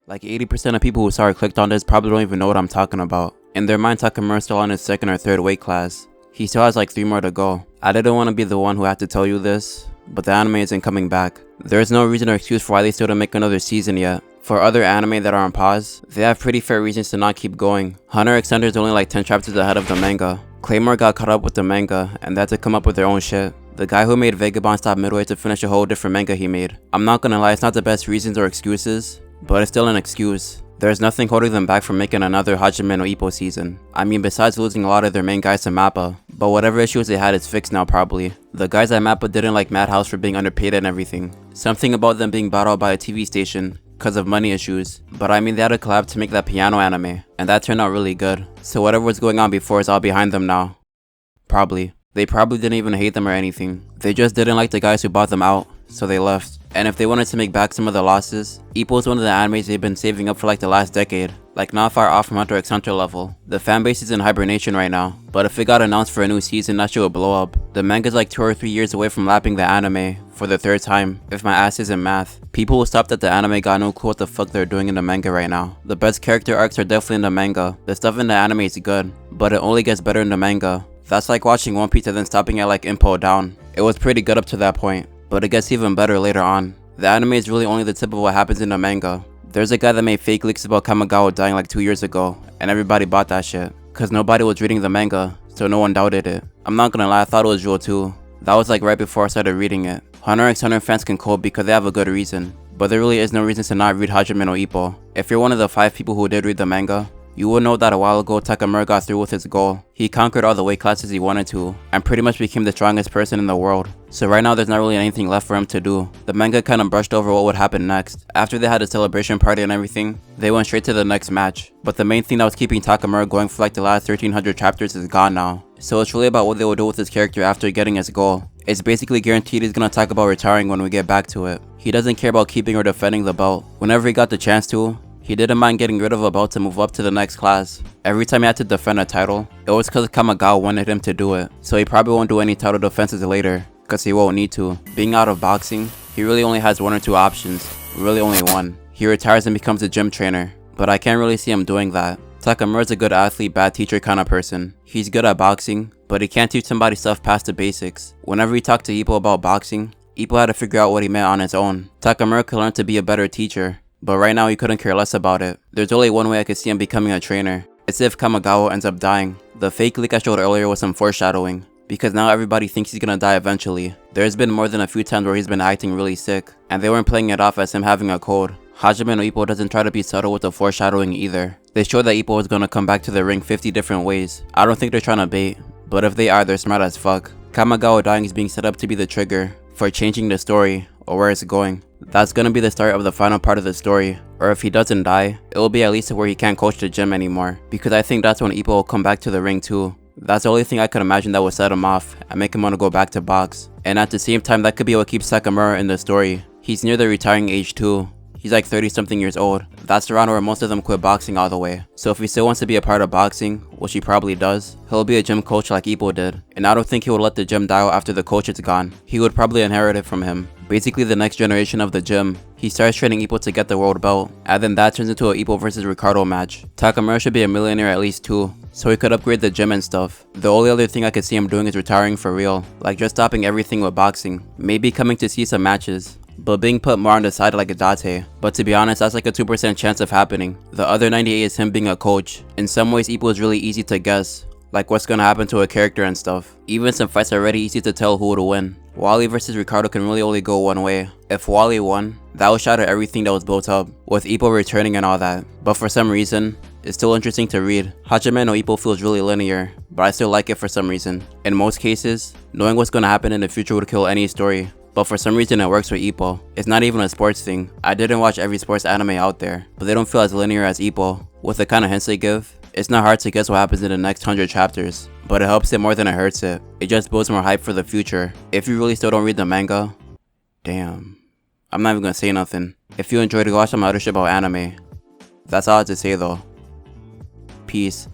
Like 80% of people who saw or clicked on this probably don't even know what I'm talking about. In their mind, Takamura is still on his second or third weight class. He still has like 3 more to go. I didn't want to be the one who had to tell you this, but the anime isn't coming back. There is no reason or excuse for why they still don't make another season yet. For other anime that are on pause, they have pretty fair reasons to not keep going. Hunter x Hunter is only like 10 chapters ahead of the manga. Claymore got caught up with the manga, and they had to come up with their own shit. The guy who made Vagabond stopped midway to finish a whole different manga he made. I'm not gonna lie, it's not the best reasons or excuses, but it's still an excuse. There's nothing holding them back from making another Hajime no Ippo season. I mean, besides losing a lot of their main guys to Mappa, but whatever issues they had is fixed now probably. The guys at Mappa didn't like Madhouse for being underpaid and everything. Something about them being bought out by a TV station because of money issues, but I mean they had a collab to make that piano anime, and that turned out really good. So whatever was going on before is all behind them now. Probably. They probably didn't even hate them or anything. They just didn't like the guys who bought them out, so they left. And if they wanted to make back some of the losses, Ippo is one of the animes they've been saving up for like the last decade. Like not far off from Hunter x Hunter level. The fanbase is in hibernation right now, but if it got announced for a new season, that shit would blow up. The manga's like 2 or 3 years away from lapping the anime for the 3rd time, if my ass isn't math. People who stopped at the anime got no clue what the fuck they're doing in the manga right now. The best character arcs are definitely in the manga. The stuff in the anime is good, but it only gets better in the manga. That's like watching One Piece and then stopping at like Ippo down. It was pretty good up to that point, but it gets even better later on. The anime is really only the tip of what happens in the manga. There's a guy that made fake leaks about Kamigawa dying like 2 years ago, and everybody bought that shit. Cause nobody was reading the manga, so no one doubted it. I'm not gonna lie, I thought it was real too. That was like right before I started reading it. Hunter x Hunter fans can cope because they have a good reason, but there really is no reason to not read Hajime no Ippo. If you're one of the 5 people who did read the manga, you will know that a while ago Takamura got through with his goal. He conquered all the weight classes he wanted to, and pretty much became the strongest person in the world. So right now there's not really anything left for him to do. The manga kinda brushed over what would happen next. After they had a celebration party and everything, they went straight to the next match. But the main thing that was keeping Takamura going for like the last 1300 chapters is gone now. So it's really about what they will do with his character after getting his goal. It's basically guaranteed he's gonna talk about retiring when we get back to it. He doesn't care about keeping or defending the belt. Whenever he got the chance to, he didn't mind getting rid of a belt to move up to the next class. Every time he had to defend a title, it was cause Kamigawa wanted him to do it. So he probably won't do any title defenses later, cause he won't need to. Being out of boxing, he really only has 1 or 2 options. Really only one. He retires and becomes a gym trainer, but I can't really see him doing that. Takamura's a good athlete, bad teacher kind of person. He's good at boxing, but he can't teach somebody stuff past the basics. Whenever he talked to Ippo about boxing, Ippo had to figure out what he meant on his own. Takamura could learn to be a better teacher, but right now he couldn't care less about it. There's only one way I could see him becoming a trainer. It's if Kamigawa ends up dying. The fake leak I showed earlier was some foreshadowing, because now everybody thinks he's gonna die eventually. There's been more than a few times where he's been acting really sick, and they weren't playing it off as him having a cold. Hajime no Ippo doesn't try to be subtle with the foreshadowing either. They showed that Ippo was gonna come back to the ring 50 different ways. I don't think they're trying to bait, but if they are, they're smart as fuck. Kamigawa dying is being set up to be the trigger for changing the story or where it's going. That's gonna be the start of the final part of the story, or if he doesn't die, it will be at least where he can't coach the gym anymore, because I think that's when Ippo will come back to the ring too. That's the only thing I could imagine that would set him off and make him want to go back to box. And at the same time, that could be what keeps Takamura in the story. He's near the retiring age too. He's like 30 something years old. That's around where most of them quit boxing all the way. So if he still wants to be a part of boxing, which he probably does, he'll be a gym coach like Ippo did. And I don't think he would let the gym die out after the coach is gone. He would probably inherit it from him. Basically the next generation of the gym. He starts training Ippo to get the world belt, and then that turns into a Ippo versus Ricardo match. Takamura should be a millionaire at least too, so he could upgrade the gym and stuff. The only other thing I could see him doing is retiring for real, like just stopping everything with boxing. Maybe coming to see some matches, but being put more on the side like a Date. But to be honest, that's like a 2% chance of happening. The other 98 is him being a coach. In some ways, Ippo is really easy to guess, like what's gonna happen to a character and stuff. Even some fights are already easy to tell who would win. Wally versus Ricardo can really only go one way. If Wally won, that would shatter everything that was built up, with Ippo returning and all that. But for some reason, it's still interesting to read. Hajime no Ippo feels really linear, but I still like it for some reason. In most cases, knowing what's gonna happen in the future would kill any story. But for some reason it works with Ippo. It's not even a sports thing. I didn't watch every sports anime out there, but they don't feel as linear as Ippo. With the kind of hints they give, it's not hard to guess what happens in the next 100 chapters. But it helps it more than it hurts it. It just builds more hype for the future. If you really still don't read the manga, damn. I'm not even gonna say nothing. If you enjoyed, go watch some other shit about anime. That's all I have to say though. Peace.